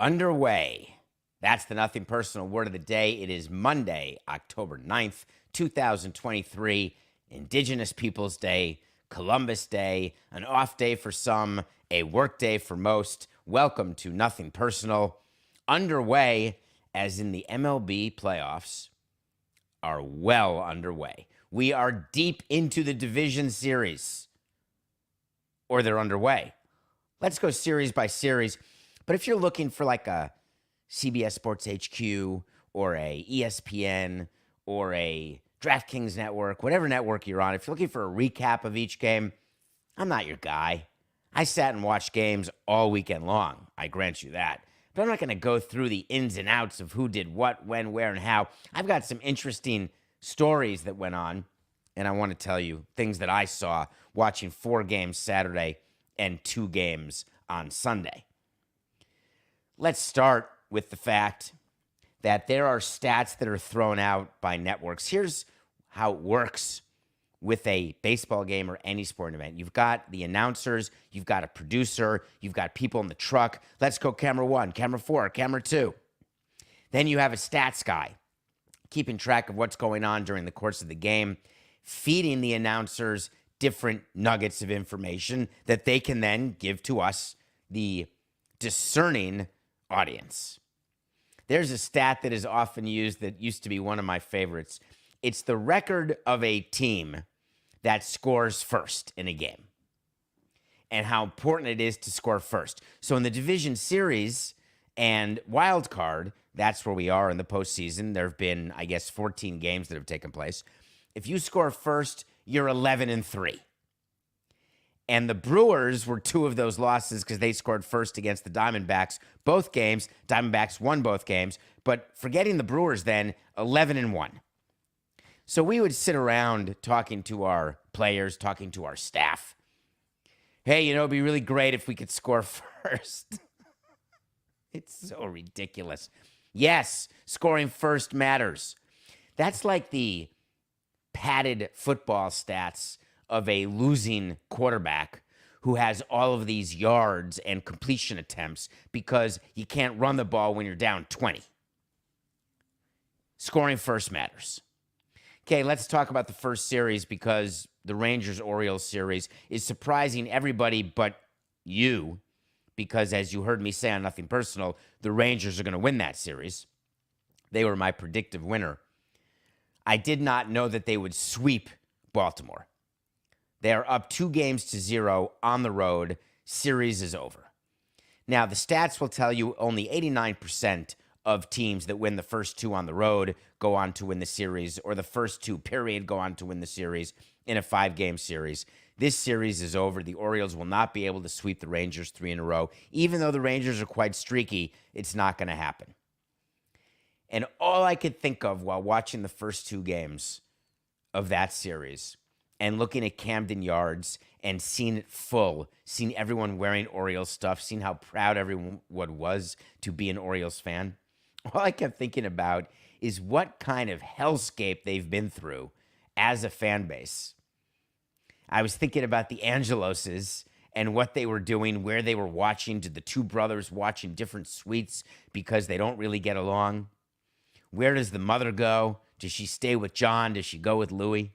Underway. That's the Nothing Personal Word of the Day. It is Monday, October 9th, 2023, Indigenous Peoples Day, Columbus Day, an off day for some, a work day for most. Welcome to Nothing Personal. Underway, as in the MLB playoffs, are well underway. We are deep into the division series, or they're underway. Let's go series by series. But if you're looking for like a CBS Sports HQ or a ESPN or a DraftKings network, whatever network you're on, if you're looking for a recap of each game, I'm not your guy. I sat and watched games all weekend long. I grant you that. But I'm not going to go through the ins and outs of who did what, when, where, and how. I've got some interesting stories that went on, and I want to tell you things that I saw watching 4 games Saturday and 2 games on Sunday. Let's start with the fact that there are stats that are thrown out by networks. Here's how it works with a baseball game or any sporting event. You've got the announcers, you've got a producer, you've got people in the truck. Let's go camera 1, camera 4, camera 2. Then you have a stats guy keeping track of what's going on during the course of the game, feeding the announcers different nuggets of information that they can then give to us, the discerning audience. There's a stat that is often used that used to be one of my favorites. It's the record of a team that scores first in a game and how important it is to score first. So in the division series and wild card, that's where we are in the postseason. There have been, 14 games that have taken place. If you score first, you're 11-3. And the Brewers were 2 of those losses because they scored first against the Diamondbacks. Both games, Diamondbacks won both games. But forgetting the Brewers then, 11-1. So we would sit around talking to our players, talking to our staff. Hey, it'd be really great if we could score first. It's so ridiculous. Yes, scoring first matters. That's like the padded football stats of a losing quarterback who has all of these yards and completion attempts because you can't run the ball when you're down 20. Scoring first matters. Okay, let's talk about the first series because the Rangers-Orioles series is surprising everybody but you because, as you heard me say on Nothing Personal, the Rangers are going to win that series. They were my predictive winner. I did not know that they would sweep Baltimore. They are up 2-0 on the road. Series is over. Now, the stats will tell you only 89% of teams that win the first 2 on the road go on to win the series, or the first 2 period go on to win the series in a 5-game series. This series is over. The Orioles will not be able to sweep the Rangers 3 in a row. Even though the Rangers are quite streaky, it's not going to happen. And all I could think of while watching the first 2 games of that series and looking at Camden Yards and seeing it full, seeing everyone wearing Orioles stuff, seeing how proud everyone was to be an Orioles fan, all I kept thinking about is what kind of hellscape they've been through as a fan base. I was thinking about the Angeloses and what they were doing, where they were watching. Did the 2 brothers watch in different suites because they don't really get along? Where does the mother go? Does she stay with John? Does she go with Louie?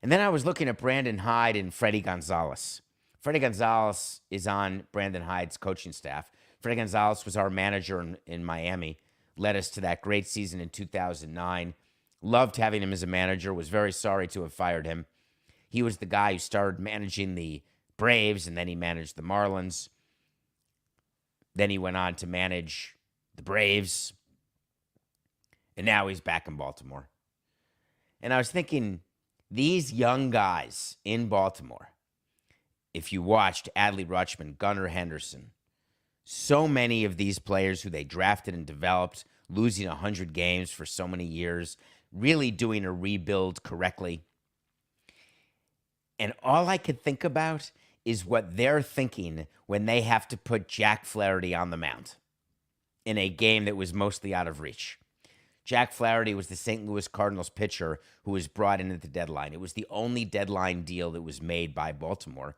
And then I was looking at Brandon Hyde and Freddie Gonzalez. Freddie Gonzalez is on Brandon Hyde's coaching staff. Freddie Gonzalez was our manager in Miami, led us to that great season in 2009. Loved having him as a manager, was very sorry to have fired him. He was the guy who started managing the Braves, and then he managed the Marlins. Then he went on to manage the Braves, and now he's back in Baltimore. And I was thinking, these young guys in Baltimore, if you watched Adley Rutschman, Gunnar Henderson, so many of these players who they drafted and developed, losing 100 games for so many years, really doing a rebuild correctly. And all I could think about is what they're thinking when they have to put Jack Flaherty on the mound in a game that was mostly out of reach. Jack Flaherty was the St. Louis Cardinals pitcher who was brought in at the deadline. It was the only deadline deal that was made by Baltimore.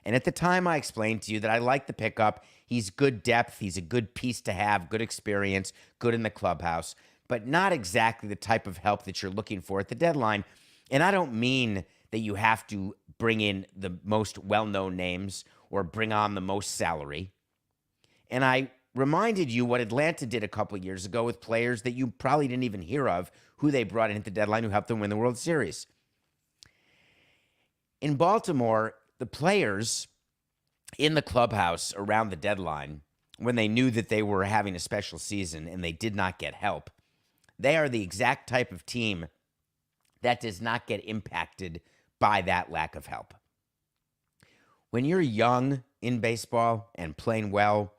And at the time, I explained to you that I like the pickup. He's good depth. He's a good piece to have, good experience, good in the clubhouse, but not exactly the type of help that you're looking for at the deadline. And I don't mean that you have to bring in the most well-known names or bring on the most salary. And I reminded you what Atlanta did a couple of years ago with players that you probably didn't even hear of, who they brought in at the deadline, who helped them win the World Series. In Baltimore, the players in the clubhouse around the deadline, when they knew that they were having a special season and they did not get help, they are the exact type of team that does not get impacted by that lack of help. When you're young in baseball and playing well,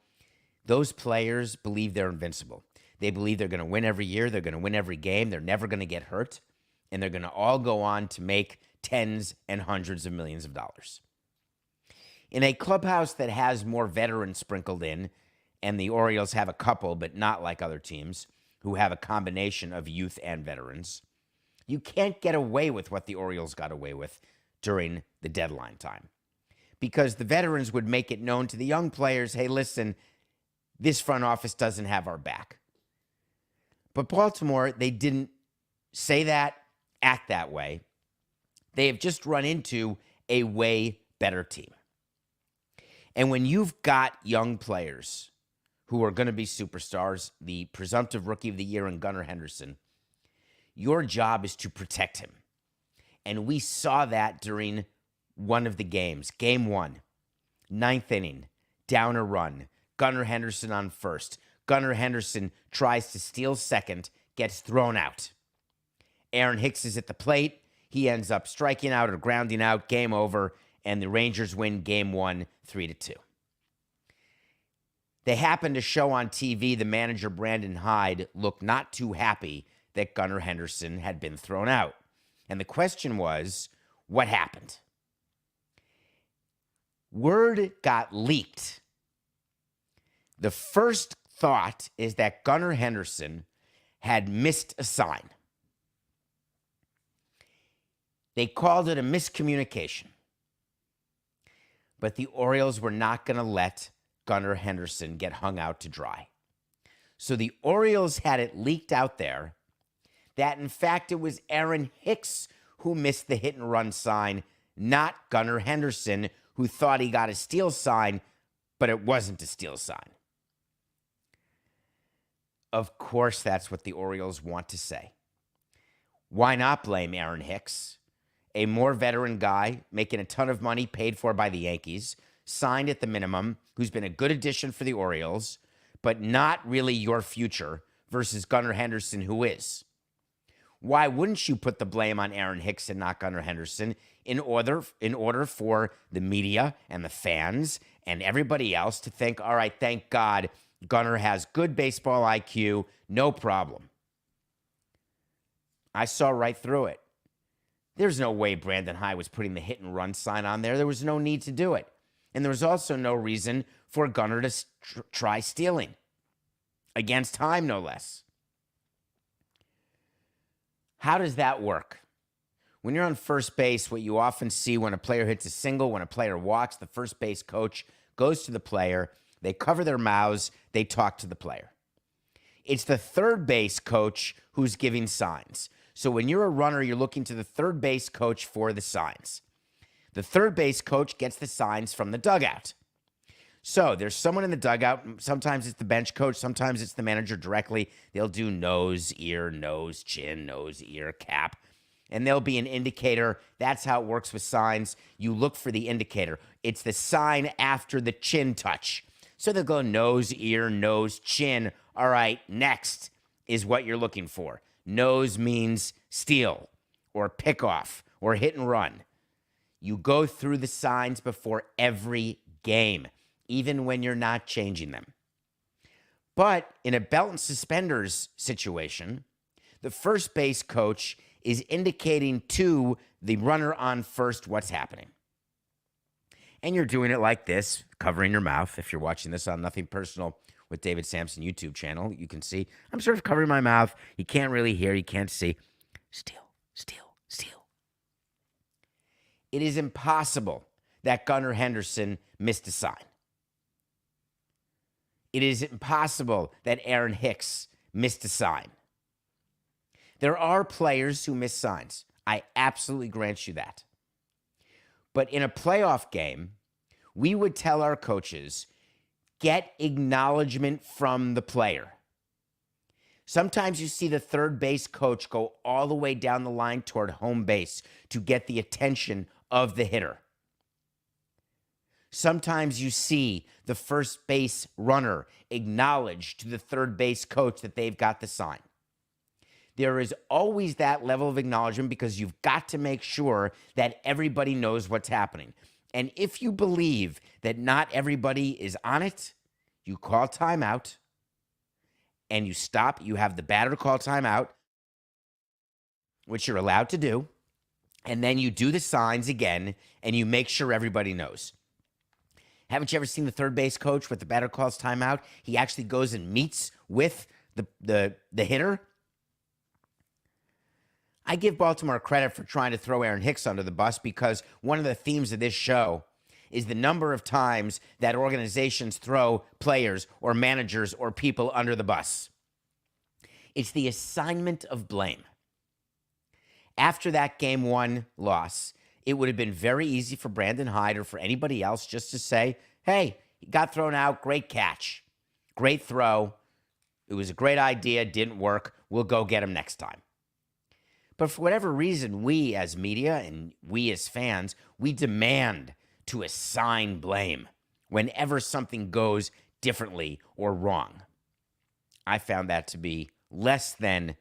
those players believe they're invincible. They believe they're going to win every year. They're going to win every game. They're never going to get hurt. And they're going to all go on to make tens and hundreds of millions of dollars. In a clubhouse that has more veterans sprinkled in, and the Orioles have a couple, but not like other teams, who have a combination of youth and veterans, you can't get away with what the Orioles got away with during the deadline time. Because the veterans would make it known to the young players, hey, listen, this front office doesn't have our back. But Baltimore, they didn't say that, act that way. They have just run into a way better team. And when you've got young players who are going to be superstars, the presumptive rookie of the year in Gunnar Henderson, your job is to protect him. And we saw that during one of the games. Game 1, 9th inning, down a run. Gunnar Henderson on first. Gunnar Henderson tries to steal second, gets thrown out. Aaron Hicks is at the plate. He ends up striking out or grounding out. Game over. And the Rangers win Game 1, 3-2. They happened to show on TV the manager, Brandon Hyde, looked not too happy that Gunnar Henderson had been thrown out. And the question was, what happened? Word got leaked. The first thought is that Gunnar Henderson had missed a sign. They called it a miscommunication. But the Orioles were not going to let Gunnar Henderson get hung out to dry. So the Orioles had it leaked out there that, in fact, it was Aaron Hicks who missed the hit and run sign, not Gunnar Henderson, who thought he got a steal sign, but it wasn't a steal sign. Of course, that's what the Orioles want to say. Why not blame Aaron Hicks, a more veteran guy making a ton of money paid for by the Yankees, signed at the minimum, who's been a good addition for the Orioles, but not really your future, versus Gunnar Henderson, who is? Why wouldn't you put the blame on Aaron Hicks and not Gunnar Henderson in order for the media and the fans and everybody else to think, all right, thank God Gunnar has good baseball IQ, no problem. I saw right through it. There's no way Brandon Hyde was putting the hit and run sign on there. There was no need to do it. And there was also no reason for Gunnar to try stealing. Against time, no less. How does that work? When you're on first base, what you often see when a player hits a single, when a player walks, the first base coach goes to the player, they cover their mouths, they talk to the player. It's the third base coach who's giving signs. So when you're a runner, you're looking to the third base coach for the signs. The third base coach gets the signs from the dugout. So there's someone in the dugout. Sometimes it's the bench coach. Sometimes it's the manager directly. They'll do nose, ear, nose, chin, nose, ear, cap. And there'll be an indicator. That's how it works with signs. You look for the indicator. It's the sign after the chin touch. So they'll go nose, ear, nose, chin. All right, next is what you're looking for. Nose means steal or pick off or hit and run. You go through the signs before every game, even when you're not changing them. But in a belt and suspenders situation, the first base coach is indicating to the runner on first what's happening. And you're doing it like this, covering your mouth. If you're watching this on Nothing Personal with David Sampson YouTube channel, you can see I'm sort of covering my mouth. You can't really hear, you can't see. Steal, steal, steal. It is impossible that Gunnar Henderson missed a sign. It is impossible that Aaron Hicks missed a sign. There are players who miss signs. I absolutely grant you that. But in a playoff game, we would tell our coaches, get acknowledgement from the player. Sometimes you see the third base coach go all the way down the line toward home base to get the attention of the hitter. Sometimes you see the first base runner acknowledge to the third base coach that they've got the sign. There is always that level of acknowledgement because you've got to make sure that everybody knows what's happening. And if you believe that not everybody is on it, you call timeout and you stop. You have the batter call timeout, which you're allowed to do. And then you do the signs again and you make sure everybody knows. Haven't you ever seen the third base coach with the batter calls timeout? He actually goes and meets with the hitter. I give Baltimore credit for trying to throw Aaron Hicks under the bus because one of the themes of this show is the number of times that organizations throw players or managers or people under the bus. It's the assignment of blame. After that Game 1 loss, it would have been very easy for Brandon Hyde or for anybody else just to say, hey, he got thrown out, great catch, great throw. It was a great idea, didn't work. We'll go get him next time. But for whatever reason, we as media and we as fans, we demand to assign blame whenever something goes differently or wrong. I found that to be less than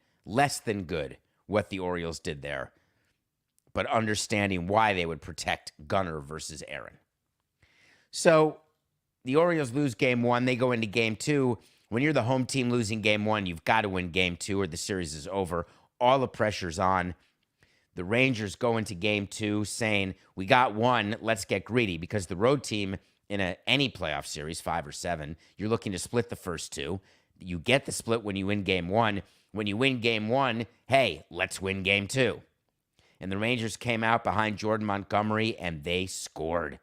good what the Orioles did there, but understanding why they would protect Gunnar versus Aaron. So the Orioles lose Game 1. They go into Game 2. When you're the home team losing Game 1, you've got to win Game 2 or the series is over. All the pressure's on. The Rangers go into Game 2 saying, we got one, let's get greedy, because the road team in any playoff series, 5 or 7, you're looking to split the first 2. You get the split when you win Game 1. When you win Game 1, hey, let's win Game 2. And the Rangers came out behind Jordan Montgomery, and they scored.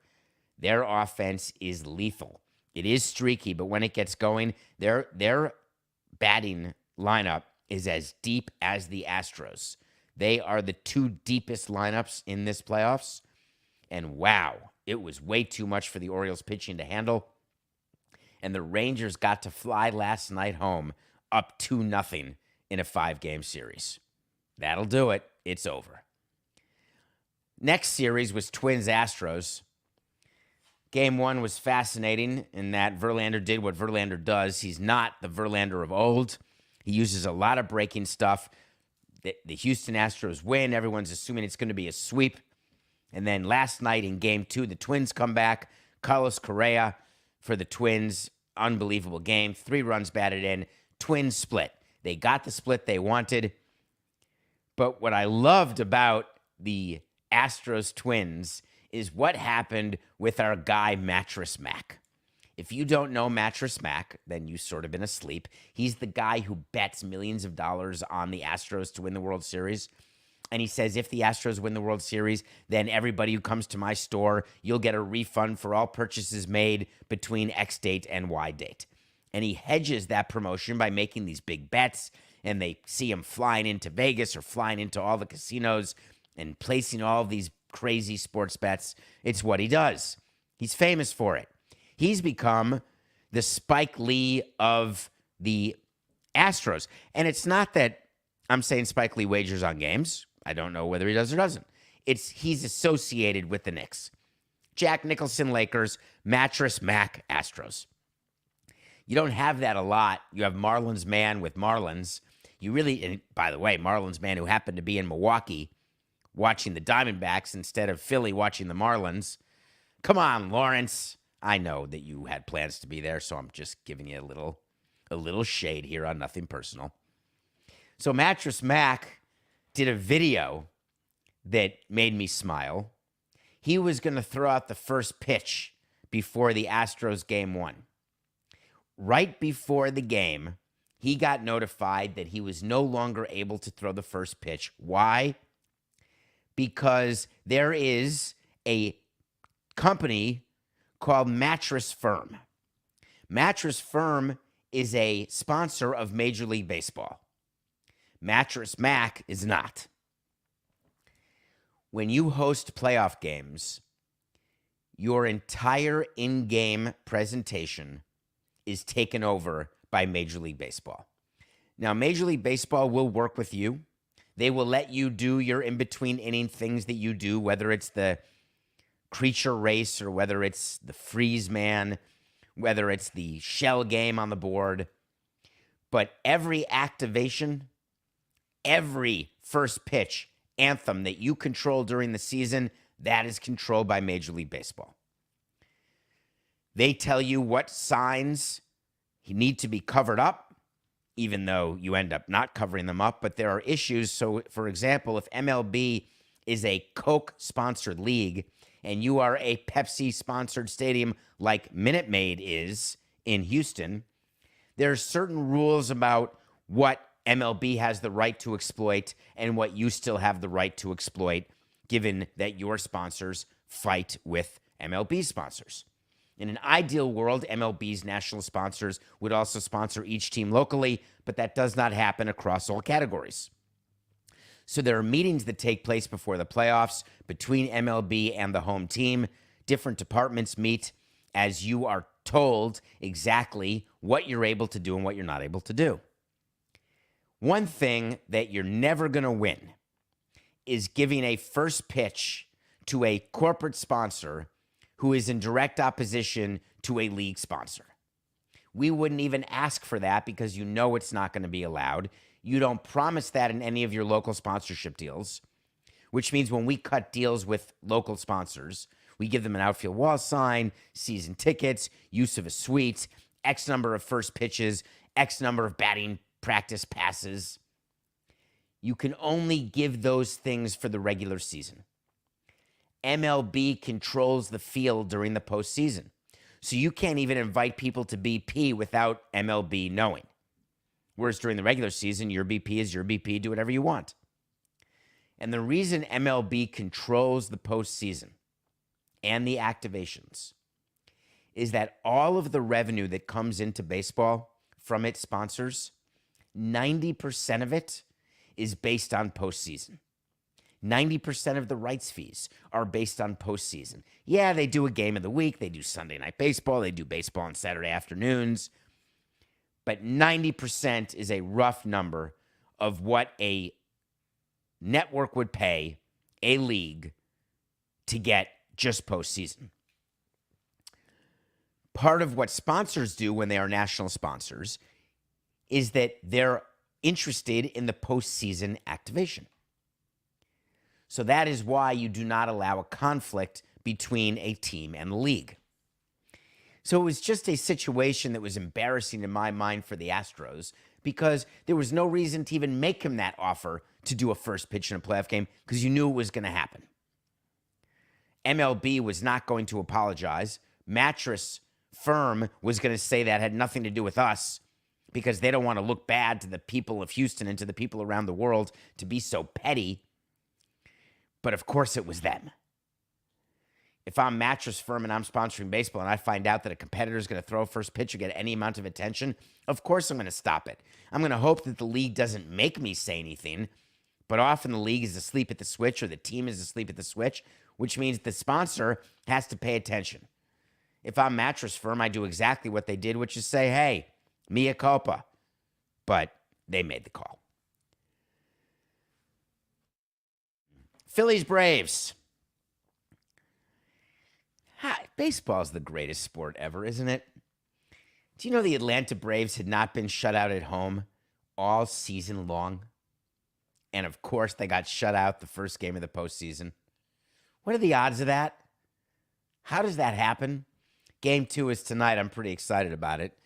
Their offense is lethal. It is streaky, but when it gets going, their batting lineup is as deep as the Astros. They are the 2 deepest lineups in this playoffs. And wow, it was way too much for the Orioles pitching to handle. And the Rangers got to fly last night home up 2-0 in a 5-game series. That'll do it. It's over. Next series was Twins-Astros. Game 1 was fascinating in that Verlander did what Verlander does. He's not the Verlander of old. He uses a lot of breaking stuff. The Houston Astros win. Everyone's assuming it's going to be a sweep. And then last night in Game 2, the Twins come back. Carlos Correa for the Twins. Unbelievable game. 3 runs batted in. Twins split. They got the split they wanted. But what I loved about the Astros Twins is what happened with our guy Mattress Mac. If you don't know Mattress Mac, then you've sort of been asleep. He's the guy who bets millions of dollars on the Astros to win the World Series. And he says, if the Astros win the World Series, then everybody who comes to my store, you'll get a refund for all purchases made between X date and Y date. And he hedges that promotion by making these big bets. And they see him flying into Vegas or flying into all the casinos and placing all of these crazy sports bets. It's what he does. He's famous for it. He's become the Spike Lee of the Astros. And it's not that I'm saying Spike Lee wagers on games. I don't know whether he does or doesn't. He's associated with the Knicks. Jack Nicholson, Lakers. Mattress Mac, Astros. You don't have that a lot. You have Marlins man with Marlins. You really, and by the way, Marlins man who happened to be in Milwaukee watching the Diamondbacks instead of Philly watching the Marlins. Come on, Lawrence. I know that you had plans to be there, so I'm just giving you a little shade here on Nothing Personal. So Mattress Mac did a video that made me smile. He was going to throw out the first pitch before the Astros Game 1. Right before the game, he got notified that he was no longer able to throw the first pitch. Why? Because there is a company called Mattress Firm. Mattress Firm is a sponsor of Major League Baseball. Mattress Mac is not. When you host playoff games, your entire in-game presentation is taken over by Major League Baseball. Now, Major League Baseball will work with you. They will let you do your in-between inning things that you do, whether it's the creature race or whether it's the freeze man, whether it's the shell game on the board. But every activation, every first pitch anthem that you control during the season, that is controlled by Major League Baseball. They tell you what signs need to be covered up, even though you end up not covering them up, but there are issues. So, for example, if MLB is a Coke-sponsored league and you are a Pepsi-sponsored stadium like Minute Maid is in Houston, there are certain rules about what MLB has the right to exploit and what you still have the right to exploit, given that your sponsors fight with MLB sponsors. In an ideal world, MLB's national sponsors would also sponsor each team locally, but that does not happen across all categories. So there are meetings that take place before the playoffs between MLB and the home team. Different departments meet as you are told exactly what you're able to do and what you're not able to do. One thing that you're never going to win is giving a first pitch to a corporate sponsor who is in direct opposition to a league sponsor. We wouldn't even ask for that because you know it's not going to be allowed. You don't promise that in any of your local sponsorship deals, which means when we cut deals with local sponsors, we give them an outfield wall sign, season tickets, use of a suite, X number of first pitches, X number of batting practice passes. You can only give those things for the regular season. MLB controls the field during the postseason. So you can't even invite people to BP without MLB knowing. Whereas during the regular season, your BP is your BP, do whatever you want. And the reason MLB controls the postseason and the activations is that all of the revenue that comes into baseball from its sponsors, 90% of it is based on postseason. 90% of the rights fees are based on postseason. Yeah, they do a game of the week. They do Sunday Night Baseball. They do baseball on Saturday afternoons. But 90% is a rough number of what a network would pay a league to get just postseason. Part of what sponsors do when they are national sponsors is that they're interested in the postseason activation. So that is why you do not allow a conflict between a team and the league. So it was just a situation that was embarrassing in my mind for the Astros because there was no reason to even make him that offer to do a first pitch in a playoff game because you knew it was going to happen. MLB was not going to apologize. Mattress Firm was going to say that had nothing to do with us because they don't want to look bad to the people of Houston and to the people around the world to be so petty. But of course it was them. If I'm Mattress Firm and I'm sponsoring baseball and I find out that a competitor is going to throw a first pitch or get any amount of attention, of course I'm going to stop it. I'm going to hope that the league doesn't make me say anything, but often the league is asleep at the switch or the team is asleep at the switch, which means the sponsor has to pay attention. If I'm Mattress Firm, I do exactly what they did, which is say, hey, mea culpa. But they made the call. Phillies Braves. Baseball's the greatest sport ever, isn't it? Do you know the Atlanta Braves had not been shut out at home all season long? And of course, they got shut out the first game of the postseason. What are the odds of that? How does that happen? Game 2 is tonight. I'm pretty excited about it.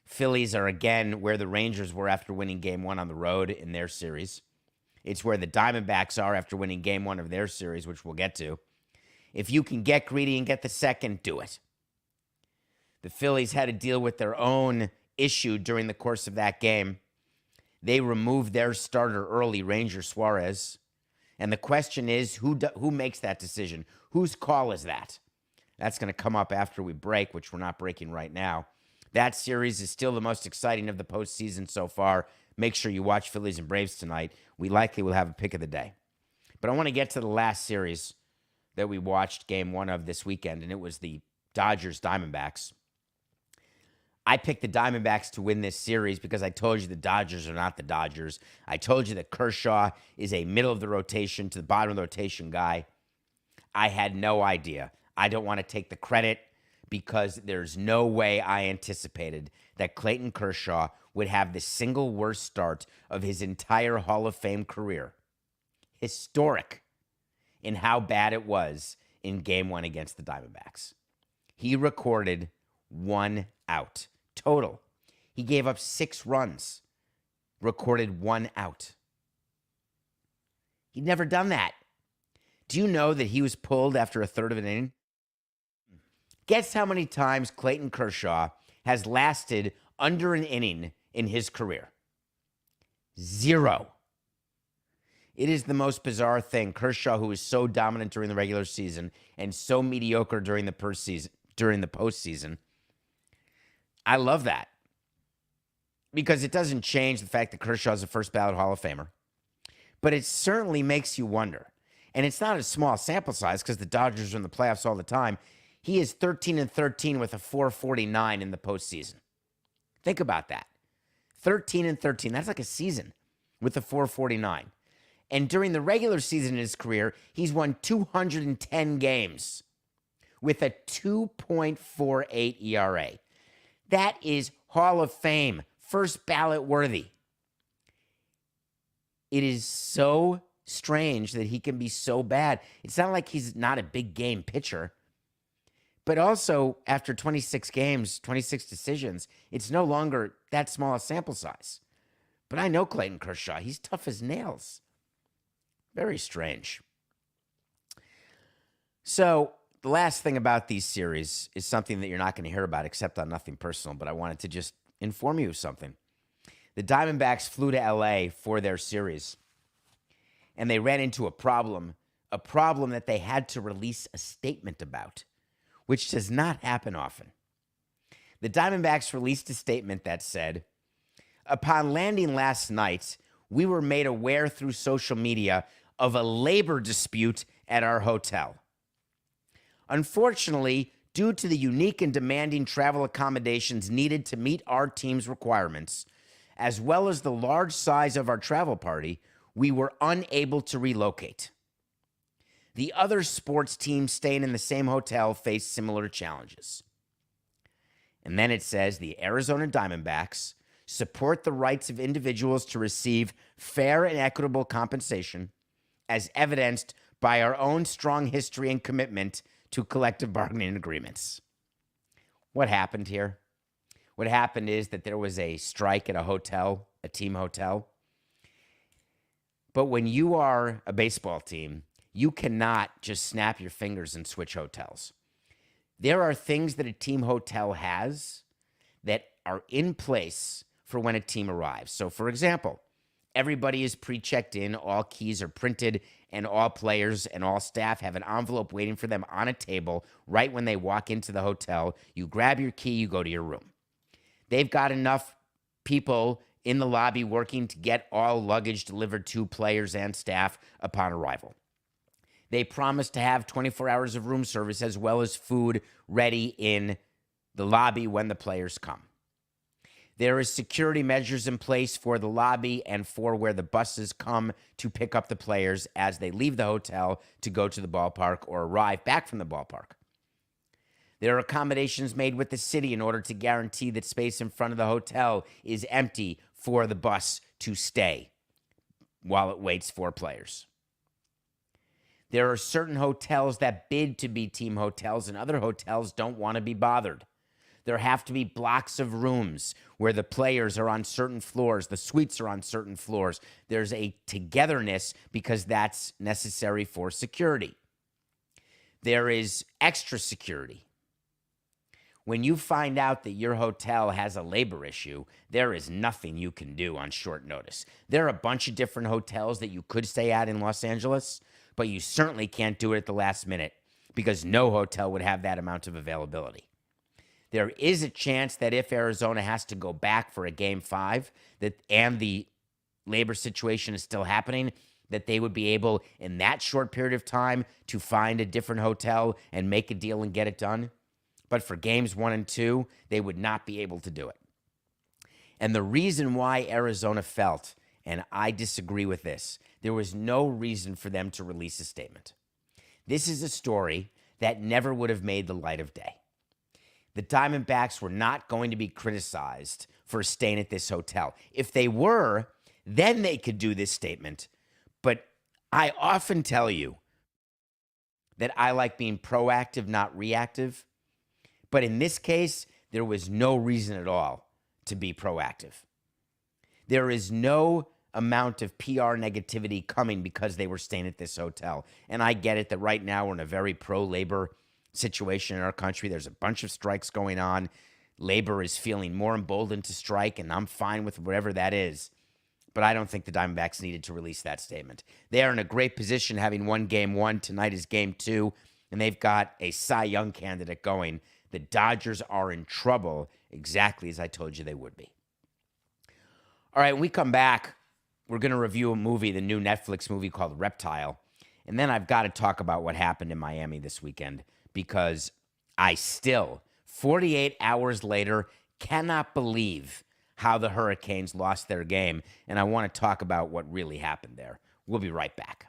Phillies are again where the Rangers were after winning Game 1 on the road in their series. It's where the Diamondbacks are after winning Game 1 of their series, which we'll get to. If you can get greedy and get the second, do it. The Phillies had to deal with their own issue during the course of that game. They removed their starter early, Ranger Suarez. And the question is, who makes that decision? Whose call is that? That's going to come up after we break, which we're not breaking right now. That series is still the most exciting of the postseason so far. Make sure you watch Phillies and Braves tonight. We likely will have a pick of the day. But I want to get to the last series that we watched, game one of this weekend, and it was the Dodgers-Diamondbacks. I picked the Diamondbacks to win this series because I told you the Dodgers are not the Dodgers. I told you that Kershaw is a middle of the rotation to the bottom of the rotation guy. I had no idea. I don't want to take the credit because there's no way I anticipated that Clayton Kershaw would have the single worst start of his entire Hall of Fame career. Historic in how bad it was in game one against the Diamondbacks. He recorded 1 out total. He gave up 6 runs, recorded 1 out. He'd never done that. Do you know that he was pulled after a third of an inning? Guess how many times Clayton Kershaw has lasted under an inning in his career? 0. It is the most bizarre thing. Kershaw, who was so dominant during the regular season and so mediocre during the postseason. I love that because it doesn't change the fact that Kershaw is a first ballot Hall of Famer, but it certainly makes you wonder. And it's not a small sample size because the Dodgers are in the playoffs all the time. He is 13-13 with a 4.49 in the postseason. Think about that. 13-13. That's like a season with a 4.49. And during the regular season in his career, he's won 210 games with a 2.48 ERA. That is Hall of Fame, first ballot worthy. It is so strange that he can be so bad. It's not like he's not a big game pitcher. But also, after 26 games, 26 decisions, it's no longer that small a sample size. But I know Clayton Kershaw. He's tough as nails. Very strange. So, the last thing about these series is something that you're not going to hear about except on Nothing Personal, but I wanted to just inform you of something. The Diamondbacks flew to LA for their series, and they ran into a problem that they had to release a statement about, which does not happen often. The Diamondbacks released a statement that said, "Upon landing last night, we were made aware through social media of a labor dispute at our hotel. Unfortunately, due to the unique and demanding travel accommodations needed to meet our team's requirements, as well as the large size of our travel party, we were unable to relocate. The other sports teams staying in the same hotel faced similar challenges." And then it says the Arizona Diamondbacks support the rights of individuals to receive fair and equitable compensation as evidenced by our own strong history and commitment to collective bargaining agreements. What happened here? What happened is that there was a strike at a hotel, a team hotel. But when you are a baseball team, you cannot just snap your fingers and switch hotels. There are things that a team hotel has that are in place for when a team arrives. So, for example, everybody is pre-checked in, all keys are printed, and all players and all staff have an envelope waiting for them on a table right when they walk into the hotel. You grab your key, you go to your room. They've got enough people in the lobby working to get all luggage delivered to players and staff upon arrival. They promise to have 24 hours of room service as well as food ready in the lobby when the players come. There is security measures in place for the lobby and for where the buses come to pick up the players as they leave the hotel to go to the ballpark or arrive back from the ballpark. There are accommodations made with the city in order to guarantee that space in front of the hotel is empty for the bus to stay while it waits for players. There are certain hotels that bid to be team hotels, and other hotels don't want to be bothered. There have to be blocks of rooms where the players are on certain floors, the suites are on certain floors. There's a togetherness because that's necessary for security. There is extra security. When you find out that your hotel has a labor issue, there is nothing you can do on short notice. There are a bunch of different hotels that you could stay at in Los Angeles, but you certainly can't do it at the last minute because no hotel would have that amount of availability. There is a chance that if Arizona has to go back for a Game 5 and the labor situation is still happening, that they would be able, in that short period of time, to find a different hotel and make a deal and get it done. But for Games 1 and 2, they would not be able to do it. And the reason why Arizona felt, and I disagree with this, there was no reason for them to release a statement. This is a story that never would have made the light of day. The Diamondbacks were not going to be criticized for staying at this hotel. If they were, then they could do this statement. But I often tell you that I like being proactive, not reactive. But in this case, there was no reason at all to be proactive. There is no amount of PR negativity coming because they were staying at this hotel. And I get it that right now we're in a very pro-labor situation in our country. There's a bunch of strikes going on. Labor is feeling more emboldened to strike, and I'm fine with whatever that is. But I don't think the Diamondbacks needed to release that statement. They are in a great position having won Game 1. Tonight is Game 2, and they've got a Cy Young candidate going. The Dodgers are in trouble, exactly as I told you they would be. All right, when we come back, we're going to review a movie, the new Netflix movie called Reptile. And then I've got to talk about what happened in Miami this weekend, because I still, 48 hours later, cannot believe how the Hurricanes lost their game. And I want to talk about what really happened there. We'll be right back.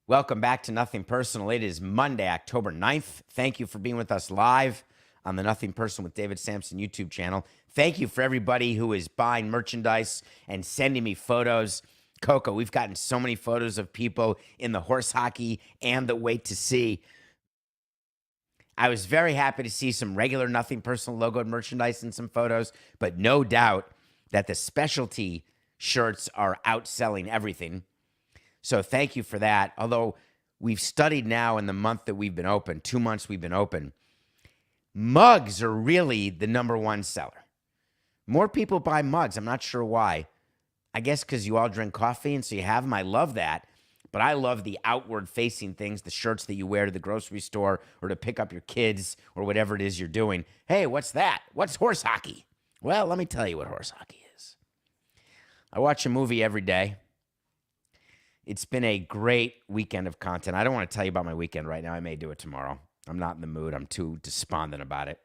Welcome back to Nothing Personal. It is Monday, October 9th. Thank you for being with us live on the Nothing Personal with David Sampson YouTube channel. Thank you for everybody who is buying merchandise and sending me photos. Coco, we've gotten so many photos of people in the horse hockey and the wait to see. I was very happy to see some regular Nothing Personal logoed merchandise and some photos, but no doubt that the specialty shirts are outselling everything. So thank you for that. Although we've studied now in the month that we've been open, 2 months we've been open, mugs are really the number one seller. More people buy mugs. I'm not sure why. I guess because you all drink coffee and so you have them. I love that. But I love the outward-facing things, the shirts that you wear to the grocery store or to pick up your kids or whatever it is you're doing. Hey, what's that? What's horse hockey? Well, let me tell you what horse hockey is. I watch a movie every day. It's been a great weekend of content. I don't want to tell you about my weekend right now. I may do it tomorrow. I'm not in the mood. I'm too despondent about it.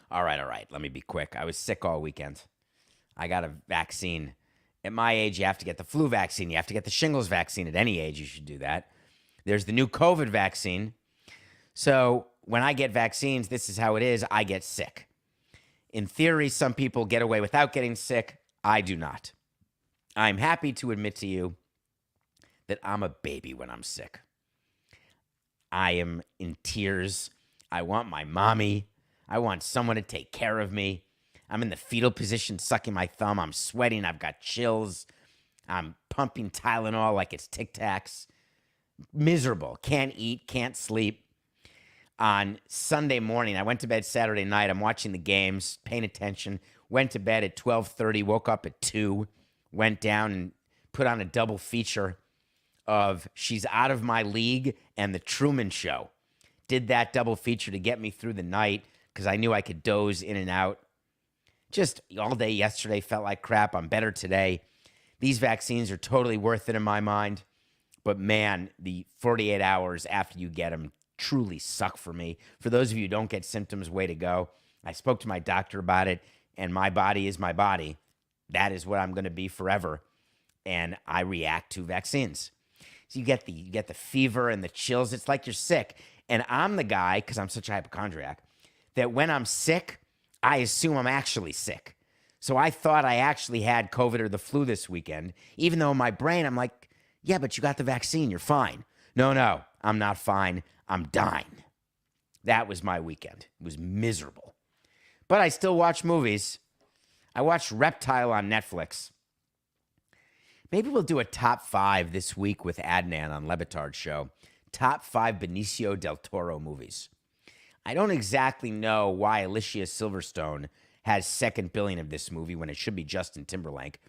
All right. Let me be quick. I was sick all weekend. I got a vaccine. At my age, you have to get the flu vaccine. You have to get the shingles vaccine. At any age, you should do that. There's the new COVID vaccine. So when I get vaccines, this is how it is. I get sick. In theory, some people get away without getting sick. I do not. I'm happy to admit to you that I'm a baby when I'm sick. I am in tears. I want my mommy. I want someone to take care of me. I'm in the fetal position, sucking my thumb. I'm sweating. I've got chills. I'm pumping Tylenol like it's Tic Tacs. Miserable. Can't eat, can't sleep. On Sunday morning, I went to bed Saturday night. I'm watching the games, paying attention. Went to bed at 12:30, woke up at 2, went down and put on a double feature of She's Out of My League and The Truman Show. Did that double feature to get me through the night because I knew I could doze in and out. Just all day yesterday felt like crap. I'm better today. These vaccines are totally worth it in my mind. But man, the 48 hours after you get them truly suck for me. For those of you who don't get symptoms, way to go. I spoke to my doctor about it, and my body is my body. That is what I'm going to be forever. And I react to vaccines. So you get the fever and the chills. It's like you're sick. And I'm the guy, because I'm such a hypochondriac, that when I'm sick, I assume I'm actually sick. So I thought I actually had COVID or the flu this weekend, even though in my brain I'm like, yeah, but you got the vaccine. You're fine. No, I'm not fine. I'm dying. That was my weekend. It was miserable. But I still watch movies. I watched Reptile on Netflix. Maybe we'll do a top 5 this week with Adnan on Lebitard's show. Top 5 Benicio del Toro movies. I don't exactly know why Alicia Silverstone has second billing of this movie when it should be Justin Timberlake.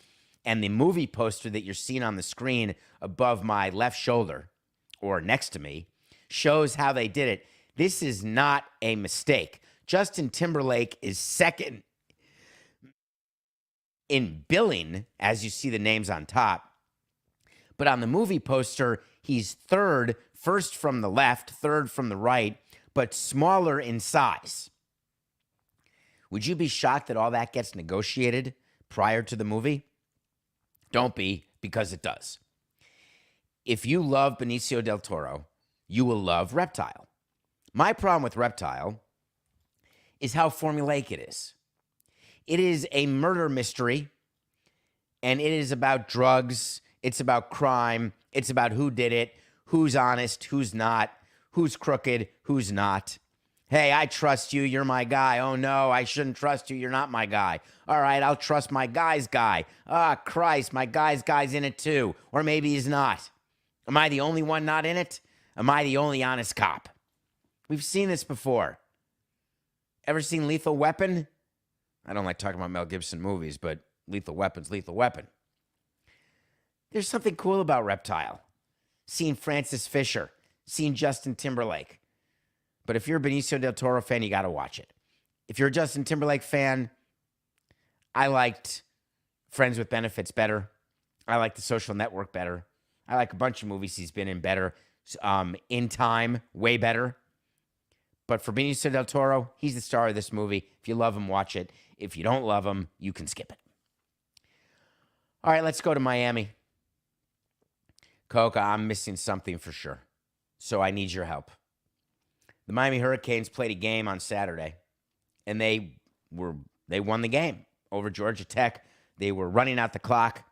And the movie poster that you're seeing on the screen above my left shoulder or next to me shows how they did it. This is not a mistake. Justin Timberlake is second in billing, as you see the names on top. But on the movie poster, he's third, first from the left, third from the right, but smaller in size. Would you be shocked that all that gets negotiated prior to the movie? Don't be, because it does. If you love Benicio del Toro, you will love Reptile. My problem with Reptile is how formulaic it is. It is a murder mystery, and it is about drugs. It's about crime. It's about who did it, who's honest, who's not, who's crooked, who's not. Hey, I trust you. You're my guy. Oh, no, I shouldn't trust you. You're not my guy. All right, I'll trust my guy's guy. Ah, Christ, my guy's in it too. Or maybe he's not. Am I the only one not in it? Am I the only honest cop? We've seen this before. Ever seen Lethal Weapon? I don't like talking about Mel Gibson movies, but Lethal Weapon's Lethal Weapon. There's something cool about Reptile. Seeing Francis Fisher, seeing Justin Timberlake. But if you're a Benicio del Toro fan, you got to watch it. If you're a Justin Timberlake fan, I liked Friends with Benefits better. I like The Social Network better. I like a bunch of movies he's been in better. In Time, way better. But for Benicio del Toro, he's the star of this movie. If you love him, watch it. If you don't love him, you can skip it. All right, let's go to Miami. Coca, I'm missing something for sure. So I need your help. The Miami Hurricanes played a game on Saturday, and they won the game over Georgia Tech. They were running out the clock,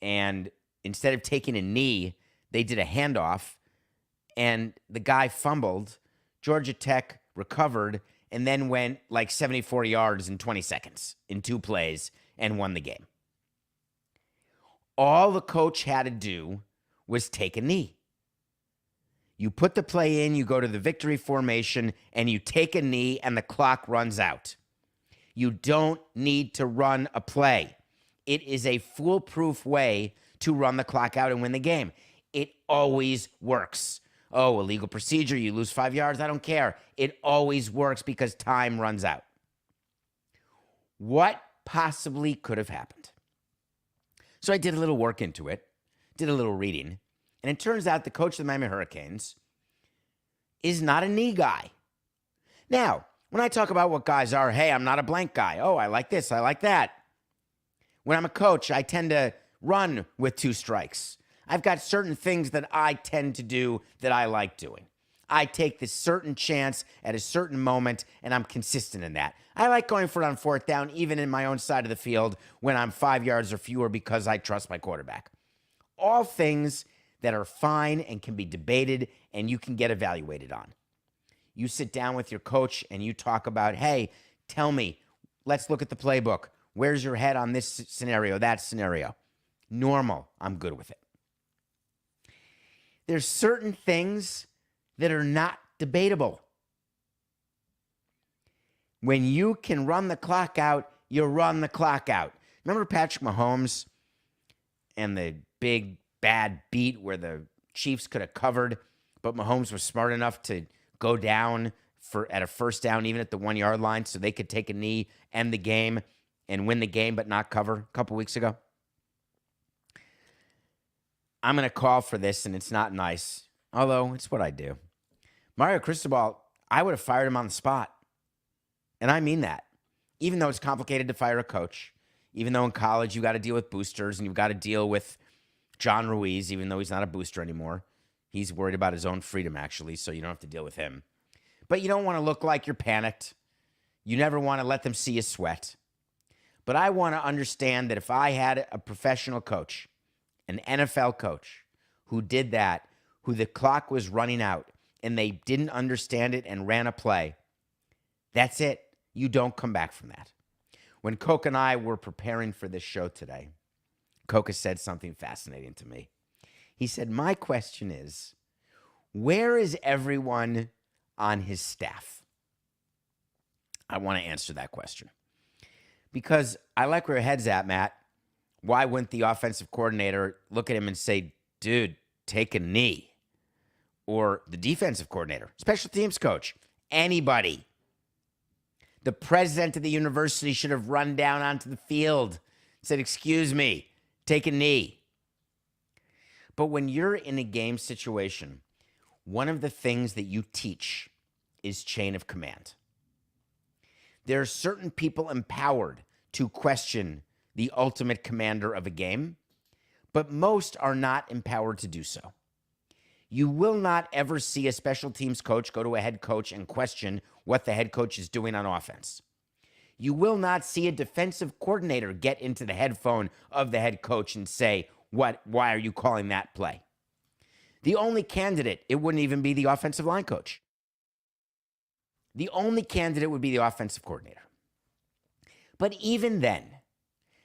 and instead of taking a knee, they did a handoff, and the guy fumbled. Georgia Tech recovered and then went like 74 yards in 20 seconds in 2 plays and won the game. All the coach had to do was take a knee. You put the play in, you go to the victory formation, and you take a knee, and the clock runs out. You don't need to run a play. It is a foolproof way to run the clock out and win the game. It always works. Oh, illegal procedure, you lose 5 yards, I don't care. It always works because time runs out. What possibly could have happened? So I did a little work into it, did a little reading, and it turns out the coach of the Miami Hurricanes is not a knee guy. Now, when I talk about what guys are, hey, I'm not a blank guy. Oh, I like this, I like that. When I'm a coach, I tend to run with 2 strikes. I've got certain things that I tend to do that I like doing. I take this certain chance at a certain moment, and I'm consistent in that. I like going for it on 4th down, even in my own side of the field, when I'm 5 yards or fewer because I trust my quarterback. All things that are fine and can be debated and you can get evaluated on. You sit down with your coach and you talk about, hey, tell me, let's look at the playbook. Where's your head on this scenario, that scenario? Normal, I'm good with it. There's certain things that are not debatable. When you can run the clock out, you run the clock out. Remember Patrick Mahomes and the big bad beat where the Chiefs could have covered, but Mahomes was smart enough to go down at a 1st down, even at the 1 yard line, so they could take a knee, end the game, and win the game, but not cover a couple weeks ago? I'm going to call for this, and it's not nice, although it's what I do. Mario Cristobal, I would have fired him on the spot. And I mean that. Even though it's complicated to fire a coach, even though in college you got to deal with boosters and you've got to deal with John Ruiz, even though he's not a booster anymore. He's worried about his own freedom, actually, so you don't have to deal with him. But you don't want to look like you're panicked. You never want to let them see you sweat. But I want to understand that if I had a professional coach, an NFL coach, who did that, who the clock was running out, and they didn't understand it and ran a play, that's it. You don't come back from that. When Coke and I were preparing for this show today, Coca said something fascinating to me. He said, my question is, where is everyone on his staff? I want to answer that question. Because I like where your head's at, Matt. Why wouldn't the offensive coordinator look at him and say, dude, take a knee? Or the defensive coordinator, special teams coach, anybody. The president of the university should have run down onto the field, said, excuse me, take a knee. But when you're in a game situation, one of the things that you teach is chain of command. There are certain people empowered to question the ultimate commander of a game, but most are not empowered to do so. You will not ever see a special teams coach go to a head coach and question what the head coach is doing on offense. You will not see a defensive coordinator get into the headphone of the head coach and say, why are you calling that play? The only candidate, it wouldn't even be the offensive line coach. The only candidate would be the offensive coordinator. But even then,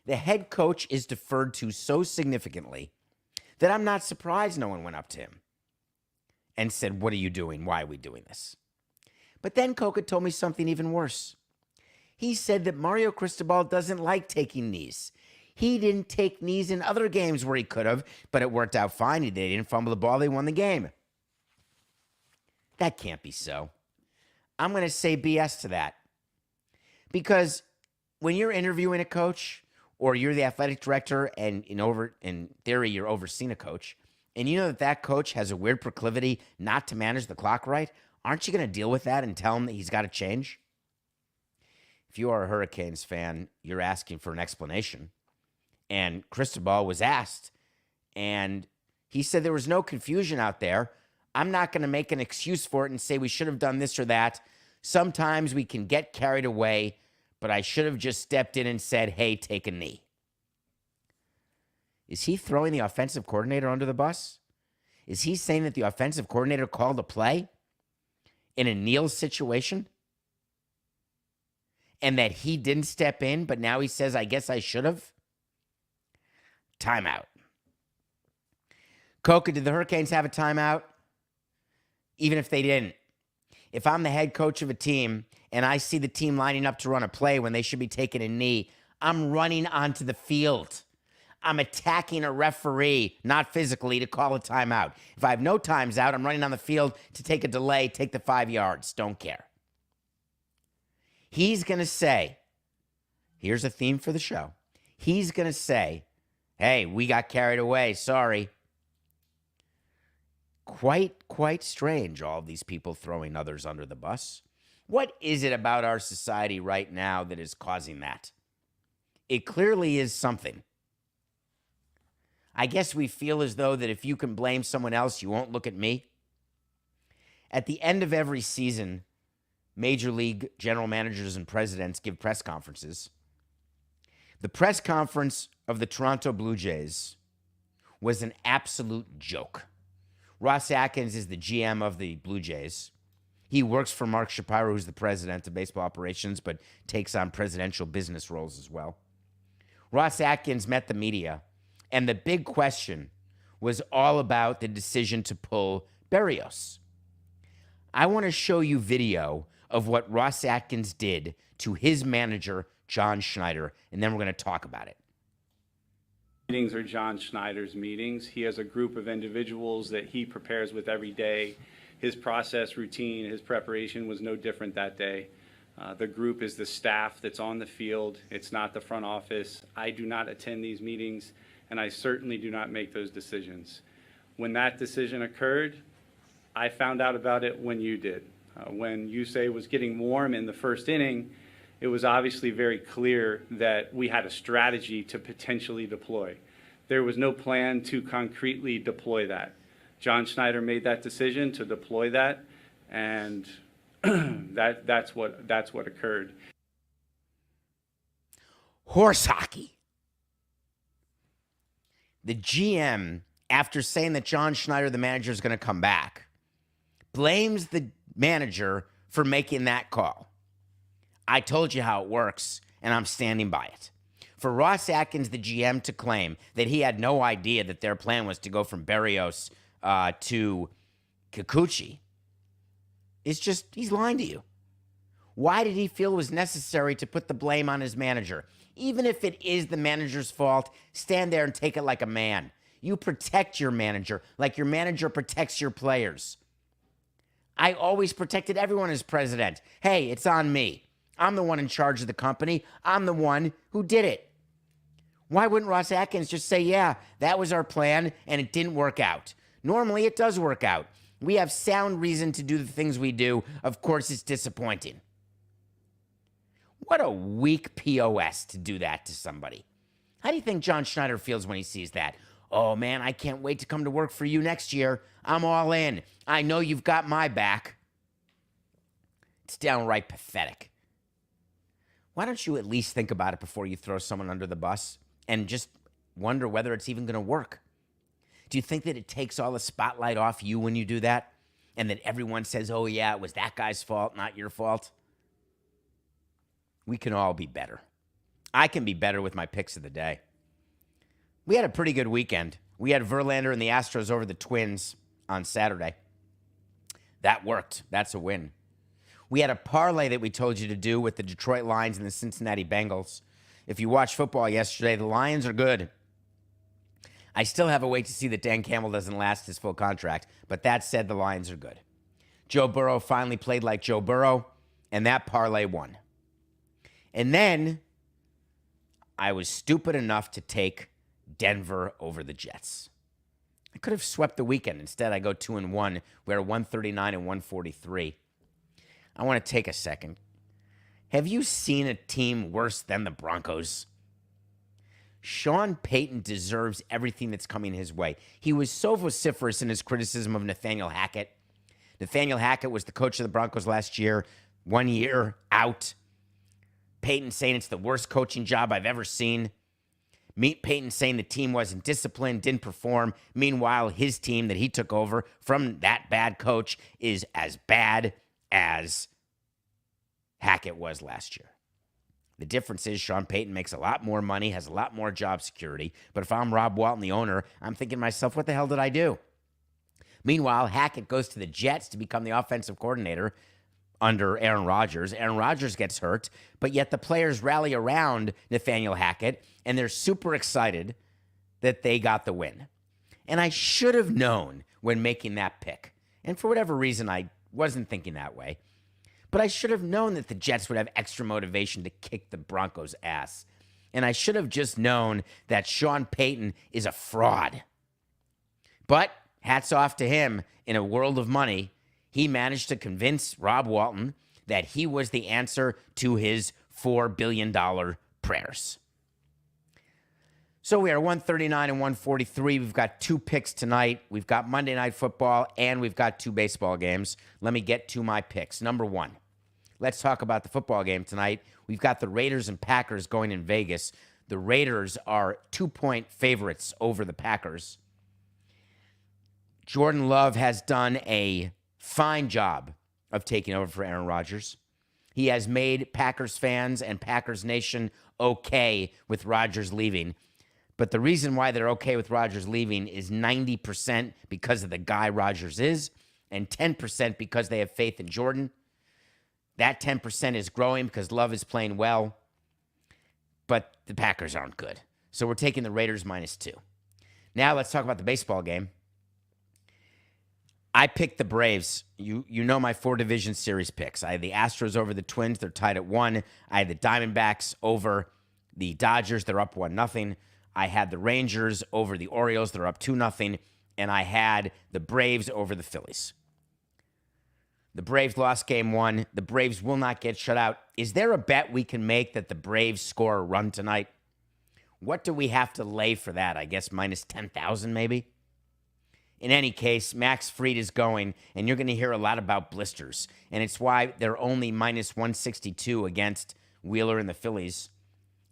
the head coach is deferred to so significantly that I'm not surprised no one went up to him and said, what are you doing? Why are we doing this? But then Coca told me something even worse. He said that Mario Cristobal doesn't like taking knees. He didn't take knees in other games where he could have, but it worked out fine. They didn't fumble the ball. They won the game. That can't be so. I'm going to say BS to that. Because when you're interviewing a coach or you're the athletic director and in theory you're overseeing a coach, and you know that that coach has a weird proclivity not to manage the clock right, aren't you going to deal with that and tell him that he's got to change? If you are a Hurricanes fan, you're asking for an explanation. And Cristobal was asked, and he said there was no confusion out there. I'm not going to make an excuse for it and say we should have done this or that. Sometimes we can get carried away, but I should have just stepped in and said, hey, take a knee. Is he throwing the offensive coordinator under the bus? Is he saying that the offensive coordinator called a play in a kneel situation? And that he didn't step in, but now he says, I guess I should have? Timeout. Coca, did the Hurricanes have a timeout? Even if they didn't. If I'm the head coach of a team and I see the team lining up to run a play when they should be taking a knee, I'm running onto the field. I'm attacking a referee, not physically, to call a timeout. If I have no times out, I'm running on the field to take a delay, take the 5 yards. Don't care. He's going to say, here's a theme for the show. He's going to say, hey, we got carried away. Sorry. Quite strange, all these people throwing others under the bus. What is it about our society right now that is causing that? It clearly is something. I guess we feel as though that if you can blame someone else, you won't look at me. At the end of every season, Major League general managers and presidents give press conferences. The press conference of the Toronto Blue Jays was an absolute joke. Ross Atkins is the GM of the Blue Jays. He works for Mark Shapiro, who's the president of baseball operations, but takes on presidential business roles as well. Ross Atkins met the media, and the big question was all about the decision to pull Berrios. I want to show you video of what Ross Atkins did to his manager, John Schneider, and then we're going to talk about it. Meetings are John Schneider's meetings. He has a group of individuals that he prepares with every day. His process routine, his preparation was no different that day. The group is the staff that's on the field. It's not the front office. I do not attend these meetings, and I certainly do not make those decisions. When that decision occurred, I found out about it when you did. When Yusei was getting warm in the first inning, it was obviously very clear that we had a strategy to potentially deploy. There was no plan to concretely deploy that. John Schneider made that decision to deploy that, and that's what occurred. Horse hockey. The GM, after saying that John Schneider, the manager, is going to come back, blames the manager for making that call. I told you how it works, and I'm standing by it. For Ross Atkins, the GM, to claim that he had no idea that their plan was to go from Berrios to Kikuchi, it's just, he's lying to you. Why did he feel it was necessary to put the blame on his manager? Even if it is the manager's fault, stand there and take it like a man. You protect your manager like your manager protects your players. I always protected everyone as president. Hey, it's on me. I'm the one in charge of the company. I'm the one who did it. Why wouldn't Ross Atkins just say, yeah, that was our plan and it didn't work out? Normally it does work out. We have sound reason to do the things we do. Of course, it's disappointing. What a weak POS to do that to somebody. How do you think John Schneider feels when he sees that? Oh, man, I can't wait to come to work for you next year. I'm all in. I know you've got my back. It's downright pathetic. Why don't you at least think about it before you throw someone under the bus and just wonder whether it's even going to work? Do you think that it takes all the spotlight off you when you do that? And that everyone says, oh, yeah, it was that guy's fault, not your fault? We can all be better. I can be better with my picks of the day. We had a pretty good weekend. We had Verlander and the Astros over the Twins on Saturday. That worked. That's a win. We had a parlay that we told you to do with the Detroit Lions and the Cincinnati Bengals. If you watched football yesterday, the Lions are good. I still have a wait to see that Dan Campbell doesn't last his full contract, but that said, the Lions are good. Joe Burrow finally played like Joe Burrow, and that parlay won. And then I was stupid enough to take Denver over the Jets. I could have swept the weekend. Instead, I go 2-1. We're 139 and 143. I want to take a second. Have you seen a team worse than the Broncos? Sean Payton deserves everything that's coming his way. He was so vociferous in his criticism of Nathaniel Hackett. Nathaniel Hackett was the coach of the Broncos last year, 1 year out. Payton saying it's the worst coaching job I've ever seen. Meet Payton saying the team wasn't disciplined, didn't perform. Meanwhile, his team that he took over from that bad coach is as bad as Hackett was last year. The difference is Sean Payton makes a lot more money, has a lot more job security. But if I'm Rob Walton, the owner, I'm thinking to myself, what the hell did I do? Meanwhile, Hackett goes to the Jets to become the offensive coordinator under Aaron Rodgers. Aaron Rodgers gets hurt, but yet the players rally around Nathaniel Hackett, and they're super excited that they got the win. And I should have known when making that pick. And for whatever reason, I wasn't thinking that way. But I should have known that the Jets would have extra motivation to kick the Broncos' ass. And I should have just known that Sean Payton is a fraud. But hats off to him. In a world of money, he managed to convince Rob Walton that he was the answer to his $4 billion prayers. So we are 139 and 143. We've got two picks tonight. We've got Monday Night Football, and we've got two baseball games. Let me get to my picks. Number one, let's talk about the football game tonight. We've got the Raiders and Packers going in Vegas. The Raiders are 2-point favorites over the Packers. Jordan Love has done a fine job of taking over for Aaron Rodgers. He has made Packers fans and Packers Nation okay with Rodgers leaving. But the reason why they're okay with Rodgers leaving is 90% because of the guy Rodgers is and 10% because they have faith in Jordan. That 10% is growing because Love is playing well, but the Packers aren't good. So we're taking the Raiders -2. Now let's talk about the baseball game. I picked the Braves. You know my 4-division series picks. I had the Astros over the Twins. They're tied at 1. I had the Diamondbacks over the Dodgers. They're up 1-0. I had the Rangers over the Orioles. They're up 2-0. And I had the Braves over the Phillies. The Braves lost game 1. The Braves will not get shut out. Is there a bet we can make that the Braves score a run tonight? What do we have to lay for that? I guess -10,000 maybe? In any case, Max Fried is going, and you're going to hear a lot about blisters. And it's why they're only -162 against Wheeler and the Phillies.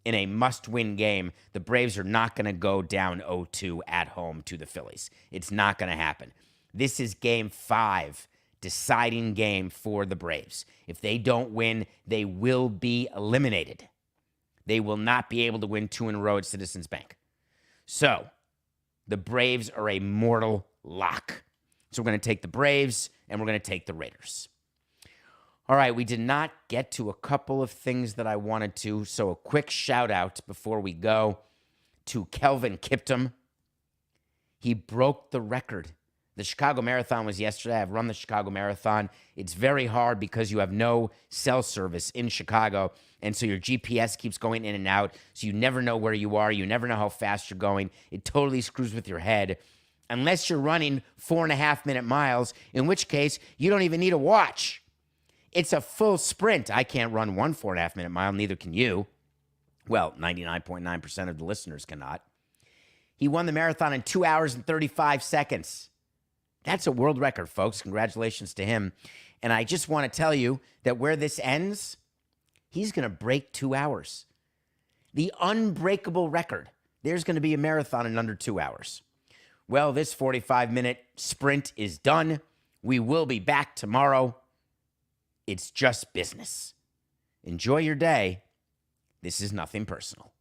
In a must-win game, the Braves are not going to go down 0-2 at home to the Phillies. It's not going to happen. This is game 5, deciding game for the Braves. If they don't win, they will be eliminated. They will not be able to win 2 in a row at Citizens Bank. So, the Braves are a mortal lock. So we're going to take the Braves, and we're going to take the Raiders. All right, we did not get to a couple of things that I wanted to, so a quick shout out before we go to Kelvin Kiptum. He broke the record. The Chicago Marathon was yesterday. I've run the Chicago Marathon. It's very hard because you have no cell service in Chicago, and so your GPS keeps going in and out, so you never know where you are. You never know how fast you're going. It totally screws with your head, unless you're running 4.5-minute miles, in which case you don't even need a watch. It's a full sprint. I can't run one 4.5-minute mile, neither can you. Well, 99.9% of the listeners cannot. He won the marathon in 2 hours and 35 seconds. That's a world record, folks. Congratulations to him. And I just want to tell you that where this ends, he's going to break 2 hours. The unbreakable record. There's going to be a marathon in under 2 hours. Well, this 45-minute sprint is done. We will be back tomorrow. It's just business. Enjoy your day. This is nothing personal.